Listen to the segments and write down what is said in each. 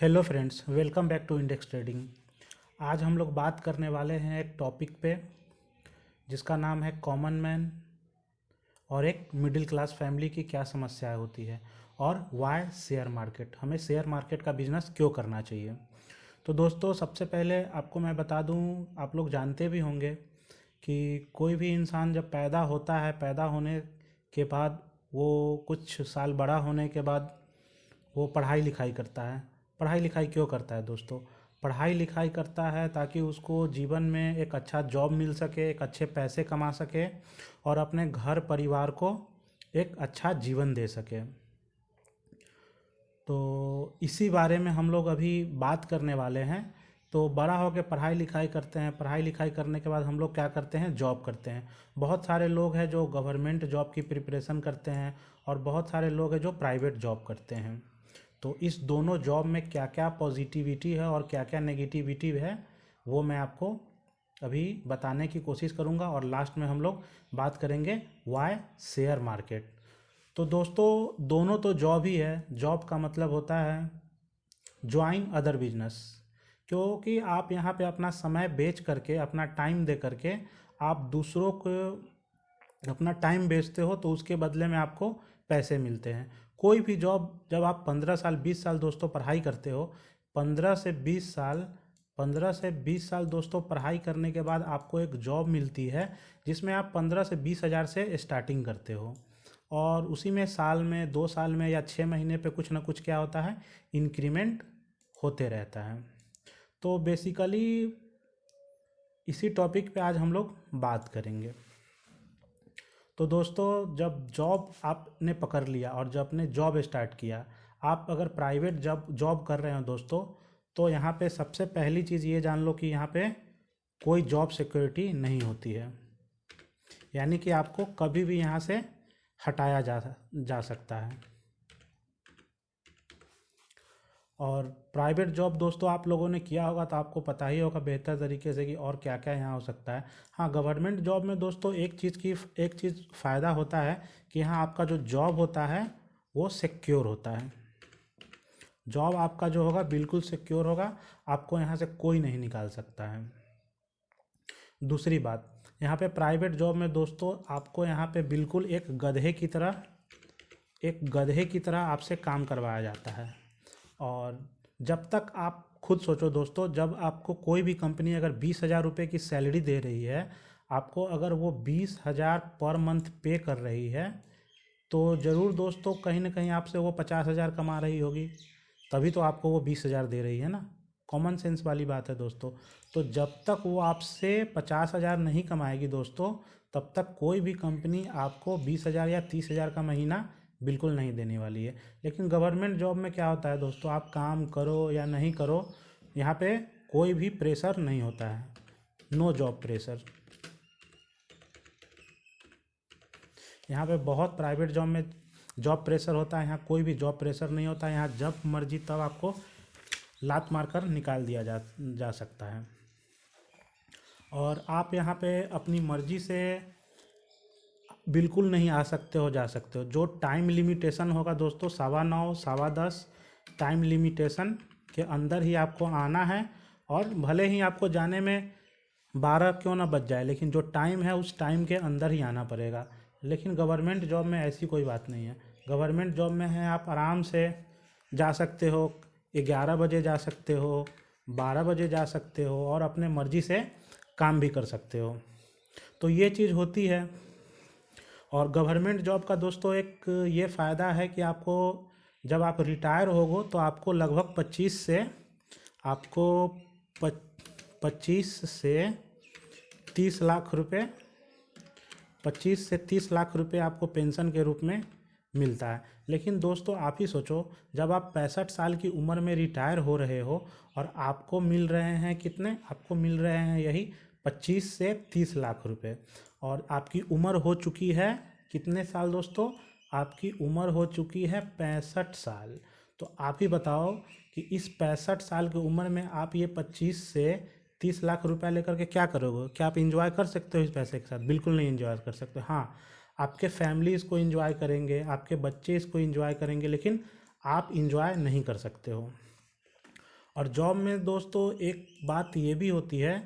Hello friends, welcome back to index trading. आज हम लोग बात करने वाले हैं एक टॉपिक पे जिसका नाम है कॉमन मैन और एक मिडिल क्लास फैमिली की क्या समस्याएं होती है और वाई शेयर मार्केट, हमें शेयर मार्केट का बिजनेस क्यों करना चाहिए। तो दोस्तों, सबसे पहले आपको मैं बता दूं, आप लोग जानते भी होंगे कि कोई भी इंसान जब पैदा होता है, पैदा होने के बाद वो कुछ साल बड़ा होने के बाद वो पढ़ाई लिखाई करता है। पढ़ाई लिखाई क्यों करता है दोस्तों? पढ़ाई लिखाई करता है ताकि उसको जीवन में एक अच्छा जॉब मिल सके, एक अच्छे पैसे कमा सके और अपने घर परिवार को एक अच्छा जीवन दे सके। तो इसी बारे में हम लोग अभी बात करने वाले हैं। तो बड़ा होकर पढ़ाई लिखाई करते हैं, पढ़ाई लिखाई करने के बाद हम लोग क्या करते हैं, जॉब करते हैं। बहुत सारे लोग हैं जो गवर्नमेंट जॉब की प्रिपरेशन करते हैं और बहुत सारे लोग हैं जो प्राइवेट जॉब करते हैं। तो इस दोनों जॉब में क्या क्या पॉजिटिविटी है और क्या क्या नेगेटिविटी है, वो मैं आपको अभी बताने की कोशिश करूँगा और लास्ट में हम लोग बात करेंगे वाई शेयर मार्केट। तो दोस्तों, दोनों तो जॉब ही है। जॉब का मतलब होता है ज्वाइन अदर बिजनेस, क्योंकि आप यहाँ पे अपना समय बेच करके, अपना टाइम दे करके आप दूसरों को अपना टाइम बेचते हो, तो उसके बदले में आपको पैसे मिलते हैं। कोई भी जॉब, जब आप 15 साल 20 साल दोस्तों पढ़ाई करते हो, 15 से 20 साल दोस्तों पढ़ाई करने के बाद आपको एक जॉब मिलती है जिसमें आप 15 से 20 हज़ार से स्टार्टिंग करते हो और उसी में साल में, 2 साल में या 6 महीने पे कुछ ना कुछ क्या होता है, इंक्रीमेंट होते रहता है। तो बेसिकली इसी टॉपिक पे आज हम लोग बात करेंगे। तो दोस्तों, जब जॉब आपने पकड़ लिया और जब आपने जॉब स्टार्ट किया, आप अगर प्राइवेट जब जॉब कर रहे हो दोस्तों, तो यहाँ पे सबसे पहली चीज़ ये जान लो कि यहाँ पे कोई जॉब सिक्योरिटी नहीं होती है। यानी कि आपको कभी भी यहाँ से हटाया जा सकता है। और प्राइवेट जॉब दोस्तों आप लोगों ने किया होगा तो आपको पता ही होगा बेहतर तरीके से कि और क्या क्या यहाँ हो सकता है। हाँ, गवर्नमेंट जॉब में दोस्तों एक चीज़ फ़ायदा होता है कि यहाँ आपका जो जॉब होता है वो सिक्योर होता है। जॉब आपका जो होगा बिल्कुल सिक्योर होगा, आपको यहाँ से कोई नहीं निकाल सकता है। दूसरी बात, यहाँ पे प्राइवेट जॉब में दोस्तों आपको यहाँ पे बिल्कुल एक गधे की तरह आपसे काम करवाया जाता है। और जब तक आप खुद सोचो दोस्तों, जब आपको कोई भी कंपनी अगर 20 हज़ार रुपये की सैलरी दे रही है, आपको अगर वो 20 हज़ार पर मंथ पे कर रही है, तो ज़रूर दोस्तों कहीं ना कहीं आपसे वो 50 हज़ार कमा रही होगी, तभी तो आपको वो 20 हज़ार दे रही है ना। कॉमन सेंस वाली बात है दोस्तों। तो जब तक वो आपसे 50 हज़ार नहीं कमाएगी दोस्तों, तब तक कोई भी कंपनी आपको 20 हज़ार या 30 हज़ार का महीना बिल्कुल नहीं देने वाली है। लेकिन गवर्नमेंट जॉब में क्या होता है दोस्तों, आप काम करो या नहीं करो, यहाँ पे कोई भी प्रेशर नहीं होता है। No job pressure. यहाँ पे बहुत प्राइवेट जॉब में जॉब प्रेशर होता है, यहाँ कोई भी जॉब प्रेशर नहीं होता है। यहाँ जब मर्जी तब आपको लात मारकर निकाल दिया जा सकता है और आप यहाँ पे अपनी मर्जी से बिल्कुल नहीं आ सकते हो, जा सकते हो। जो टाइम लिमिटेशन होगा दोस्तों, 9:15 10:15 टाइम लिमिटेशन के अंदर ही आपको आना है। और भले ही आपको जाने में 12 क्यों ना बज जाए, लेकिन जो टाइम है उस टाइम के अंदर ही आना पड़ेगा। लेकिन गवर्नमेंट जॉब में ऐसी कोई बात नहीं है। गवर्नमेंट जॉब में है आप आराम से जा सकते हो, 11 बजे जा सकते हो, 12 बजे जा सकते हो और अपने मर्जी से काम भी कर सकते हो। तो ये चीज़ होती है। और गवर्नमेंट जॉब का दोस्तों एक ये फ़ायदा है कि आपको जब आप रिटायर होगो तो आपको लगभग 25 से 30 लाख रुपए 25 से 30 लाख रुपए आपको पेंशन के रूप में मिलता है। लेकिन दोस्तों आप ही सोचो, जब आप 65 साल की उम्र में रिटायर हो रहे हो और आपको मिल रहे हैं कितने, आपको मिल रहे हैं यही 25 से 30 लाख रुपए और आपकी उम्र हो चुकी है कितने साल दोस्तों, आपकी उम्र हो चुकी है 65 साल। तो आप ही बताओ कि इस 65 साल की उम्र में आप ये 25 से 30 लाख रुपया लेकर के क्या करोगे? क्या आप इंजॉय कर सकते हो इस पैसे के साथ? बिल्कुल नहीं इंजॉय कर सकते। हाँ, आपके फैमिली इसको इंजॉय करेंगे, आपके बच्चे इसको इंजॉय करेंगे, लेकिन आप इंजॉय नहीं कर सकते हो। और जॉब में दोस्तों एक बात ये भी होती है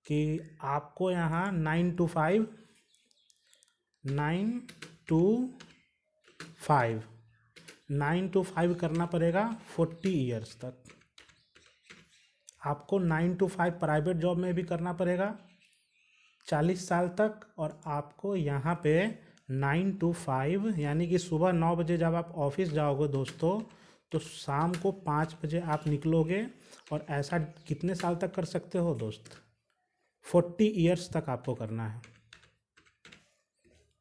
कि आपको यहाँ 9 to 5 9 to 5 करना पड़ेगा 40 ईयर्स तक। आपको 9 to 5 प्राइवेट जॉब में भी करना पड़ेगा 40 साल तक, और आपको यहाँ पे 9 to 5 यानी कि सुबह 9 बजे जब आप ऑफिस जाओगे दोस्तों, तो शाम को 5 बजे आप निकलोगे। और ऐसा कितने साल तक कर सकते हो दोस्त? 40 ईयर्स तक आपको करना है।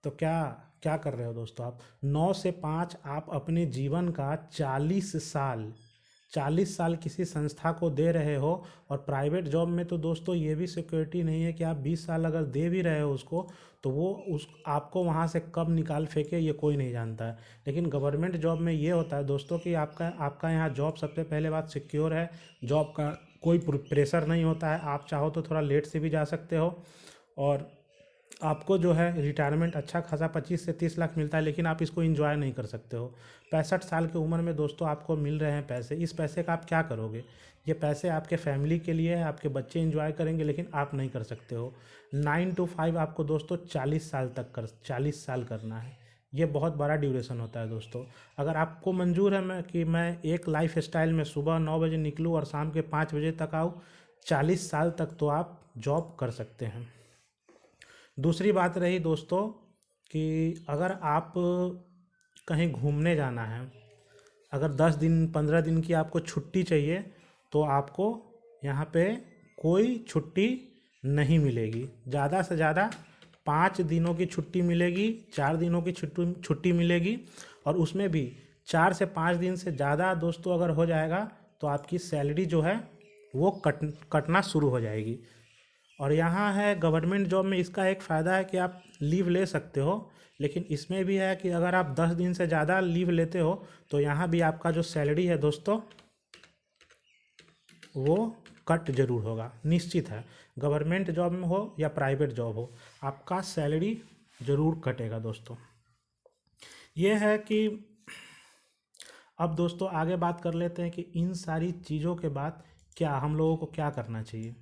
तो क्या क्या कर रहे हो दोस्तों आप? 9 से 5 आप अपने जीवन का 40 साल किसी संस्था को दे रहे हो। और प्राइवेट जॉब में तो दोस्तों ये भी सिक्योरिटी नहीं है कि आप 20 साल अगर दे भी रहे हो उसको, तो वो उस आपको वहाँ से कब निकाल फेंके ये कोई नहीं जानता है। लेकिन गवर्नमेंट जॉब में ये होता है दोस्तों कि आपका यहाँ जॉब सबसे पहले बात सिक्योर है। जॉब का कोई प्रेशर नहीं होता है। आप चाहो तो थोड़ा लेट से भी जा सकते हो, और आपको जो है रिटायरमेंट अच्छा खासा 25 से 30 लाख मिलता है, लेकिन आप इसको एंजॉय नहीं कर सकते हो। 65 साल की उम्र में दोस्तों आपको मिल रहे हैं पैसे, इस पैसे का आप क्या करोगे? ये पैसे आपके फैमिली के लिए है, आपके बच्चे एंजॉय करेंगे, लेकिन आप नहीं कर सकते हो। 9 to 5 आपको दोस्तों 40 साल करना है। ये बहुत बड़ा ड्यूरेशन होता है दोस्तों। अगर आपको मंजूर है कि मैं एक लाइफ स्टाइल में सुबह 9 बजे निकलूँ और शाम के 5 बजे तक आऊँ, 40 साल तक तो आप जॉब कर सकते हैं। दूसरी बात रही दोस्तों कि अगर आप कहीं घूमने जाना है, अगर 10 दिन 15 दिन की आपको छुट्टी चाहिए, तो आपको यहाँ पे कोई छुट्टी नहीं मिलेगी। ज़्यादा से ज़्यादा 5 दिनों की छुट्टी मिलेगी, 4 दिनों की छुट्टी मिलेगी। और उसमें भी 4 से 5 दिन से ज़्यादा दोस्तों अगर हो जाएगा तो आपकी सैलरी जो है वो कटना शुरू हो जाएगी। और यहाँ है गवर्नमेंट जॉब में इसका एक फ़ायदा है कि आप लीव ले सकते हो, लेकिन इसमें भी है कि अगर आप 10 दिन से ज़्यादा लीव लेते हो तो यहाँ भी आपका जो सैलरी है दोस्तों वो कट जरूर होगा, निश्चित है। गवर्नमेंट जॉब में हो या प्राइवेट जॉब हो, आपका सैलरी ज़रूर कटेगा दोस्तों। ये है कि अब दोस्तों आगे बात कर लेते हैं कि इन सारी चीज़ों के बाद क्या हम लोगों को क्या करना चाहिए।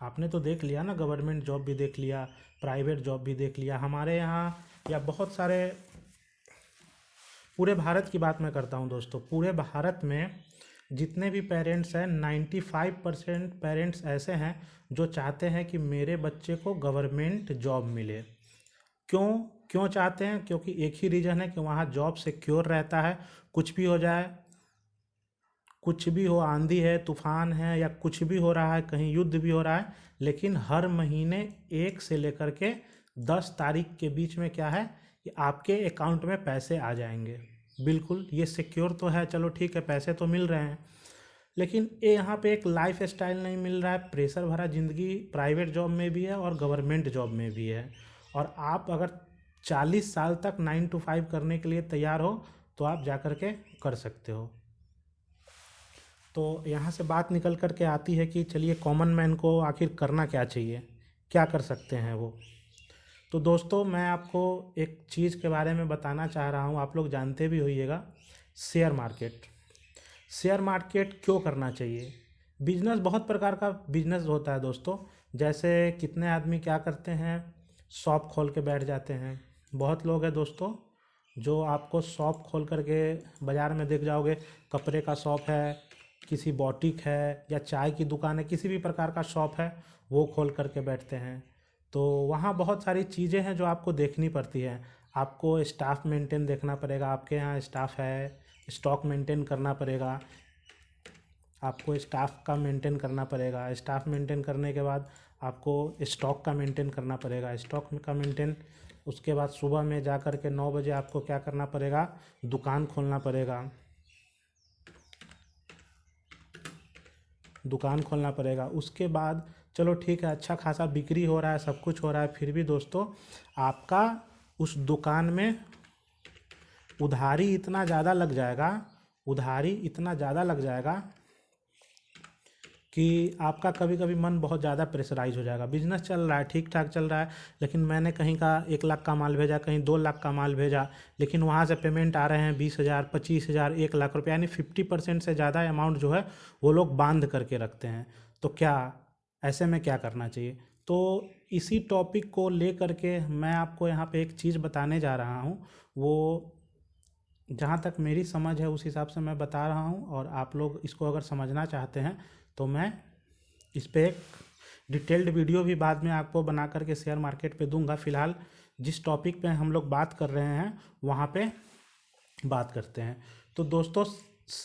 आपने तो देख लिया ना, गवर्नमेंट जॉब भी देख लिया, प्राइवेट जॉब भी देख लिया। हमारे यहाँ या बहुत सारे, पूरे भारत की बात मैं करता हूँ दोस्तों, पूरे भारत में जितने भी पेरेंट्स हैं 95% पेरेंट्स ऐसे हैं जो चाहते हैं कि मेरे बच्चे को गवर्नमेंट जॉब मिले। क्यों क्यों चाहते हैं? क्योंकि एक ही रीज़न है कि वहाँ जॉब सिक्योर रहता है। कुछ भी हो जाए, कुछ भी हो, आंधी है, तूफान है, या कुछ भी हो रहा है, कहीं युद्ध भी हो रहा है, लेकिन हर महीने 1 से लेकर के 10 तारीख के बीच में क्या है कि आपके अकाउंट में पैसे आ जाएंगे। बिल्कुल ये सिक्योर तो है, चलो ठीक है, पैसे तो मिल रहे हैं, लेकिन ये यहाँ पे एक लाइफ स्टाइल नहीं मिल रहा है। प्रेशर भरा ज़िंदगी प्राइवेट जॉब में भी है और गवर्नमेंट जॉब में भी है। और आप अगर 40 साल तक 9 to 5 करने के लिए तैयार हो तो आप जा कर के कर सकते हो। तो यहाँ से बात निकल कर के आती है कि चलिए कॉमन मैन को आखिर करना क्या चाहिए, क्या कर सकते हैं वो। तो दोस्तों मैं आपको एक चीज़ के बारे में बताना चाह रहा हूँ, आप लोग जानते भी होइएगा, शेयर मार्केट। शेयर मार्केट क्यों करना चाहिए? बिजनेस, बहुत प्रकार का बिजनेस होता है दोस्तों। जैसे कितने आदमी क्या करते हैं, शॉप खोल के बैठ जाते हैं। बहुत लोग हैं दोस्तों जो आपको शॉप खोल करके बाज़ार में देख जाओगे, कपड़े का शॉप है, किसी बॉटिक है, या चाय की दुकान है, किसी भी प्रकार का शॉप है वो खोल करके बैठते हैं। तो वहाँ बहुत सारी चीज़ें हैं जो आपको देखनी पड़ती हैं। आपको स्टाफ मेंटेन देखना पड़ेगा, आपके यहाँ स्टाफ है, स्टॉक मेंटेन करना पड़ेगा, आपको स्टाफ का मेंटेन करना पड़ेगा। स्टाफ मेंटेन करने के बाद आपको स्टॉक का मेंटेन करना पड़ेगा, स्टॉक का मेंटेन। उसके बाद सुबह में जा कर के 9 बजे आपको क्या करना पड़ेगा, दुकान खोलना पड़ेगा, दुकान खोलना पड़ेगा। उसके बाद चलो ठीक है, अच्छा खासा बिक्री हो रहा है, सब कुछ हो रहा है, फिर भी दोस्तों आपका उस दुकान में उधारी इतना ज़्यादा लग जाएगा, उधारी इतना ज़्यादा लग जाएगा कि आपका कभी कभी मन बहुत ज़्यादा प्रेशराइज हो जाएगा। बिजनेस चल रहा है, ठीक ठाक चल रहा है, लेकिन मैंने कहीं का 1 लाख का माल भेजा, कहीं 2 लाख का माल भेजा, लेकिन वहाँ से पेमेंट आ रहे हैं 20,000, 25,000, 1 लाख रुपये, यानी 50% से ज़्यादा अमाउंट जो है वो लोग बांध करके रखते हैं। तो क्या ऐसे में क्या करना चाहिए? तो इसी टॉपिक को ले करके मैं आपको यहाँ पे एक चीज़ बताने जा रहा हूँ। वो जहाँ तक मेरी समझ है उस हिसाब से मैं बता रहा हूँ, और आप लोग इसको अगर समझना चाहते हैं तो मैं इस पे एक डिटेल्ड वीडियो भी बाद में आपको बना करके शेयर मार्केट पे दूंगा। फिलहाल जिस टॉपिक पे हम लोग बात कर रहे हैं वहाँ पे बात करते हैं। तो दोस्तों,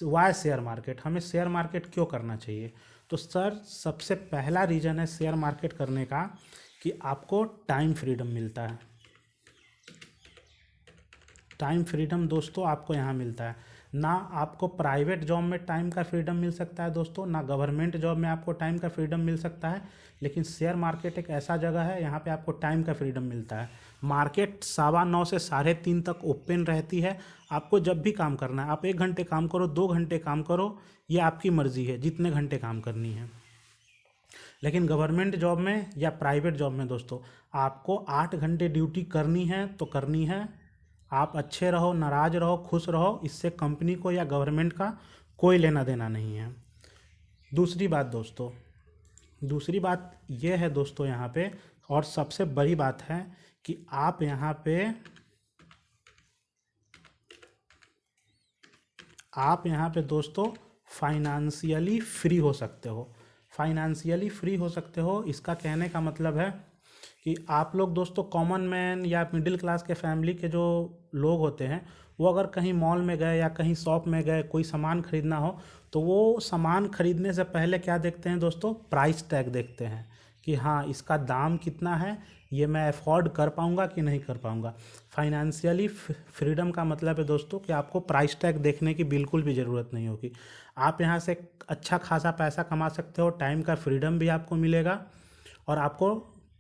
वाई शेयर मार्केट, हमें शेयर मार्केट क्यों करना चाहिए? तो सर, सबसे पहला रीज़न है शेयर मार्केट करने का कि आपको टाइम फ्रीडम मिलता है। टाइम फ्रीडम दोस्तों आपको यहाँ मिलता है। ना आपको प्राइवेट जॉब में टाइम का फ्रीडम मिल सकता है दोस्तों, ना गवर्नमेंट जॉब में आपको टाइम का फ्रीडम मिल सकता है, लेकिन शेयर मार्केट एक ऐसा जगह है यहाँ पे आपको टाइम का फ्रीडम मिलता है। मार्केट 9:15 से 3:30 तक ओपन रहती है। आपको जब भी काम करना है, आप 1 घंटे काम करो, 2 घंटे काम करो, ये आपकी मर्जी है जितने घंटे काम करनी है। लेकिन गवर्नमेंट जॉब में या प्राइवेट जॉब में दोस्तों, आपको 8 घंटे ड्यूटी करनी है तो करनी है। आप अच्छे रहो, नाराज रहो, खुश रहो, इससे कंपनी को या गवर्नमेंट का कोई लेना देना नहीं है। दूसरी बात दोस्तों, दूसरी बात यह है दोस्तों यहाँ पे, और सबसे बड़ी बात है कि आप यहाँ पे दोस्तों फाइनेंशियली फ्री हो सकते हो। फाइनेंशियली फ्री हो सकते हो, इसका कहने का मतलब है कि आप लोग दोस्तों, कॉमन मैन या मिडिल क्लास के फैमिली के जो लोग होते हैं, वो अगर कहीं मॉल में गए या कहीं शॉप में गए, कोई सामान खरीदना हो, तो वो सामान खरीदने से पहले क्या देखते हैं दोस्तों? प्राइस टैग देखते हैं कि हाँ, इसका दाम कितना है, ये मैं अफोर्ड कर पाऊँगा कि नहीं कर पाऊँगा। फाइनेंशियली फ्रीडम का मतलब है दोस्तों कि आपको प्राइस टैग देखने की बिल्कुल भी ज़रूरत नहीं होगी। आप यहाँ से अच्छा खासा पैसा कमा सकते हो, टाइम का फ्रीडम भी आपको मिलेगा, और आपको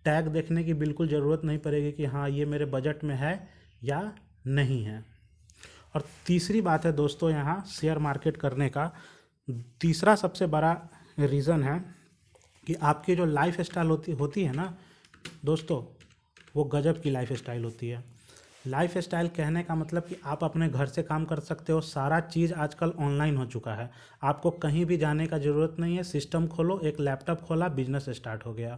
टैग देखने की बिल्कुल ज़रूरत नहीं पड़ेगी कि हाँ, ये मेरे बजट में है या नहीं है। और तीसरी बात है दोस्तों, यहाँ शेयर मार्केट करने का तीसरा सबसे बड़ा रीज़न है कि आपकी जो लाइफ स्टाइल होती है ना दोस्तों, वो गजब की लाइफ स्टाइल होती है। लाइफ स्टाइल कहने का मतलब कि आप अपने घर से काम कर सकते हो। सारा चीज़ आजकल ऑनलाइन हो चुका है, आपको कहीं भी जाने का ज़रूरत नहीं है। सिस्टम खोलो, एक लैपटॉप खोला, बिजनेस स्टार्ट हो गया,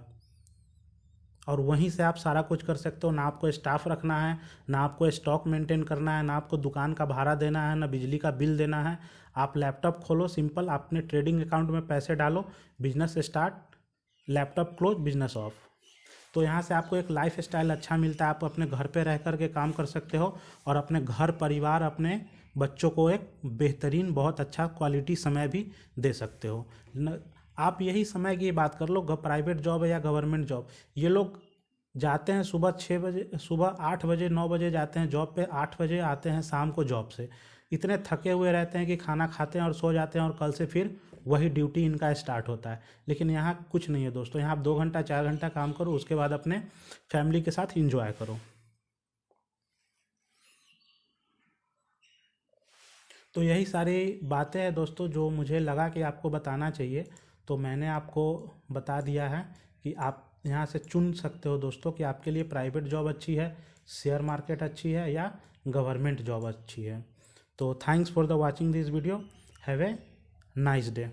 और वहीं से आप सारा कुछ कर सकते हो। ना आपको स्टाफ रखना है, ना आपको स्टॉक मेंटेन करना है, ना आपको दुकान का भाड़ा देना है, ना बिजली का बिल देना है। आप लैपटॉप खोलो, सिंपल अपने ट्रेडिंग अकाउंट में पैसे डालो, business start, laptop close, business of. तो यहाँ से आपको एक लाइफ स्टाइल अच्छा मिलता है। आप अपने घर पे रह कर के काम कर सकते हो, और अपने घर परिवार, अपने बच्चों को एक बेहतरीन, बहुत अच्छा क्वालिटी समय भी दे सकते हो। आप यही समय की बात कर लो, प्राइवेट जॉब है या गवर्नमेंट जॉब, ये लोग जाते हैं सुबह 6 बजे, सुबह 8 बजे 9 बजे जाते हैं जॉब पे, 8 बजे आते हैं शाम को जॉब से। इतने थके हुए रहते हैं कि खाना खाते हैं और सो जाते हैं, और कल से फिर वही ड्यूटी इनका स्टार्ट होता है। लेकिन यहाँ कुछ नहीं है दोस्तों, यहाँ आप 2 घंटा 4 घंटा काम करो, उसके बाद अपने फैमिली के साथ इंजॉय करो। तो यही सारी बातें हैं दोस्तों जो मुझे लगा कि आपको बताना चाहिए, तो मैंने आपको बता दिया है कि आप यहाँ से चुन सकते हो दोस्तों कि आपके लिए प्राइवेट जॉब अच्छी है, शेयर मार्केट अच्छी है, या गवर्नमेंट जॉब अच्छी है। तो thanks for the watching this video. Have a nice day.